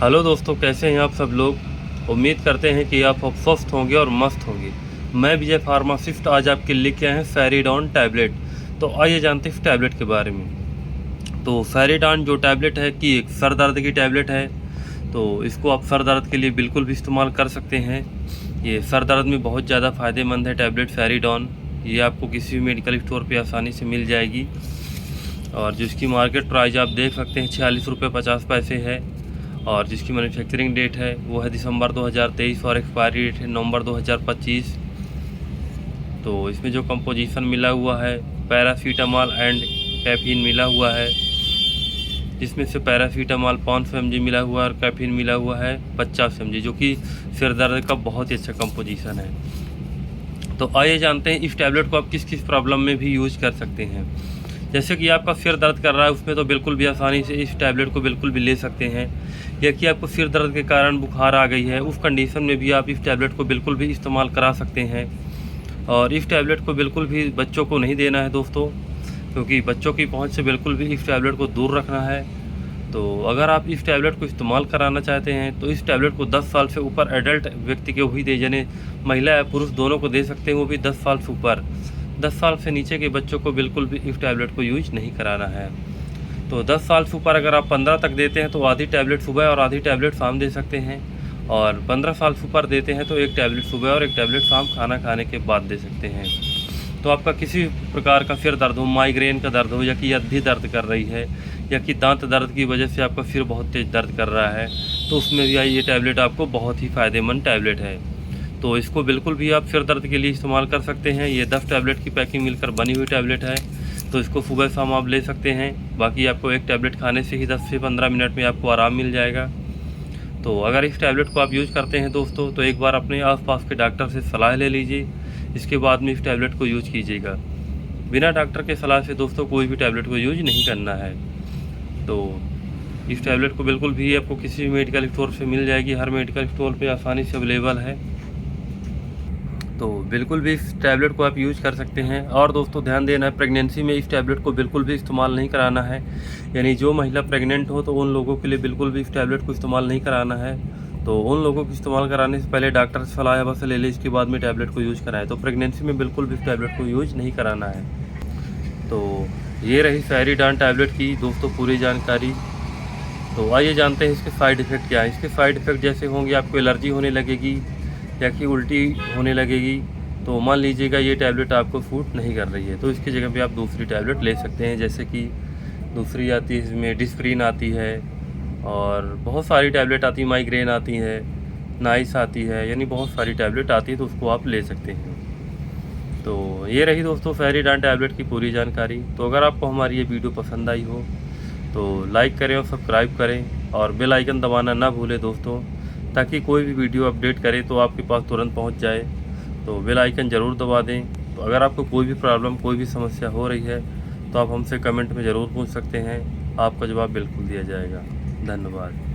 Hello दोस्तों, कैसे हैं आप सब लोग। उम्मीद करते हैं कि आप स्वस्थ होंगे और मस्त होंगे। मैं विजय फार्मासिस्ट आज आपके लेके आए हैं फेरिडॉन टैबलेट। तो आइए जानते हैं इस टैबलेट के बारे में। तो फेरिडॉन जो टैबलेट है कि एक सर दर्द की टैबलेट है। तो इसको आप सर दर्द के लिए बिल्कुल भी इस्तेमाल कर सकते हैं। ये सर दर्द में बहुत ज़्यादा फ़ायदेमंद है टैबलेट फेरिडॉन। ये आपको किसी भी मेडिकल स्टोर पर आसानी से मिल जाएगी और जिसकी मार्केट प्राइस आप देख सकते हैं 46 रुपये 50 पैसे है। और जिसकी मैन्युफैक्चरिंग डेट है वो है दिसंबर 2023 और एक्सपायरी डेट है नवंबर 2025। तो इसमें जो कंपोजिशन मिला हुआ है पैरासीटामॉल एंड कैफीन मिला हुआ है, जिसमें से पैरासीटामॉल 500 mg मिला हुआ है और कैफीन मिला हुआ है 50 mg, जो कि सिर दर्द का बहुत ही अच्छा कंपोजिशन है। तो आइए जानते हैं इस टैबलेट को आप किस किस प्रॉब्लम में भी यूज कर सकते हैं। जैसे कि आपका सिर दर्द कर रहा है, उसमें तो बिल्कुल भी आसानी से इस टैबलेट को बिल्कुल भी ले सकते हैं। या कि आपको सिर दर्द के कारण बुखार आ गई है, उस कंडीशन में भी आप इस टैबलेट को बिल्कुल भी इस्तेमाल करा सकते हैं। और इस टैबलेट को बिल्कुल भी बच्चों को नहीं देना है दोस्तों, क्योंकि बच्चों की पहुंच से बिल्कुल भी इस टैबलेट को दूर रखना है। तो अगर आप इस टैबलेट को इस्तेमाल कराना चाहते हैं तो इस टैबलेट को 10 साल से ऊपर एडल्ट व्यक्ति के ही दे, यानी महिला या पुरुष दोनों को दे सकते हैं, वो भी 10 साल से ऊपर। 10 साल से नीचे के बच्चों को बिल्कुल भी इस टैबलेट को यूज नहीं कराना है। तो 10 साल से ऊपर अगर आप 15 तक देते हैं तो आधी टैबलेट सुबह और आधी टैबलेट शाम दे सकते हैं। और 15 साल से ऊपर देते हैं तो एक टैबलेट सुबह और एक टैबलेट शाम खाना खाने के बाद दे सकते हैं। तो आपका किसी प्रकार का सिर दर्द हो, माइग्रेन का दर्द हो, या कि अद्धी दर्द कर रही है, या कि दांत दर्द की वजह से आपका सिर बहुत तेज़ दर्द कर रहा है, तो उसमें भी ये टैबलेट आपको बहुत ही फ़ायदेमंद टैबलेट है। तो इसको बिल्कुल भी आप सिर दर्द के लिए इस्तेमाल कर सकते हैं। ये 10 टैबलेट की पैकिंग मिलकर बनी हुई टैबलेट है। तो इसको सुबह शाम आप ले सकते हैं। बाकी आपको एक टैबलेट खाने से ही 10 से 15 मिनट में आपको आराम मिल जाएगा। तो अगर इस टैबलेट को आप यूज़ करते हैं दोस्तों, तो एक बार अपने आसपास के डॉक्टर से सलाह ले लीजिए, इसके बाद में इस टैबलेट को यूज़ कीजिएगा। बिना डॉक्टर के सलाह से दोस्तों कोई भी टैबलेट को यूज नहीं करना है। तो इस टैबलेट को बिल्कुल भी आपको किसी भी मेडिकल स्टोर से मिल जाएगी, हर मेडिकल स्टोर पे आसानी से अवेलेबल है। तो बिल्कुल भी इस टैबलेट को आप यूज़ कर सकते हैं। और दोस्तों ध्यान देना है, प्रेगनेंसी में इस टैबलेट को बिल्कुल भी इस्तेमाल नहीं कराना है। यानी जो महिला प्रेग्नेंट हो तो उन लोगों के लिए बिल्कुल भी इस टैबलेट को इस्तेमाल नहीं कराना है। तो उन लोगों को इस्तेमाल कराने से पहले डॉक्टर से सलाह अवश्य ले लें, इसके बाद में टैबलेट को यूज़ कराएं। तो प्रेगनेंसी में बिल्कुल भी इस टैबलेट को यूज़ नहीं कराना है। तो ये रही फेरिडॉन टैबलेट की दोस्तों पूरी जानकारी। तो आइए जानते हैं इसके साइड इफ़ेक्ट क्या है। इसके साइड इफ़ेक्ट जैसे होंगे, आपको एलर्जी होने लगेगी या कि उल्टी होने लगेगी। तो मान लीजिएगा ये टैबलेट आपको सूट नहीं कर रही है, तो इसकी जगह पे आप दूसरी टैबलेट ले सकते हैं। जैसे कि दूसरी आती है, इसमें डिस्प्रिन आती है और बहुत सारी टैबलेट आती है, माइग्रेन आती है, नाइस आती है, यानी बहुत सारी टैबलेट आती है, तो उसको आप ले सकते हैं। तो ये रही दोस्तों फेरिडॉन टैबलेट की पूरी जानकारी। तो अगर आपको हमारी ये वीडियो पसंद आई हो तो लाइक करें और सब्सक्राइब करें और बेल आइकन दबाना ना भूलें दोस्तों, ताकि कोई भी वीडियो अपडेट करें तो आपके पास तुरंत पहुंच जाए। तो बेल आइकन ज़रूर दबा दें। तो अगर आपको कोई भी प्रॉब्लम, कोई भी समस्या हो रही है तो आप हमसे कमेंट में ज़रूर पूछ सकते हैं, आपका जवाब बिल्कुल दिया जाएगा। धन्यवाद।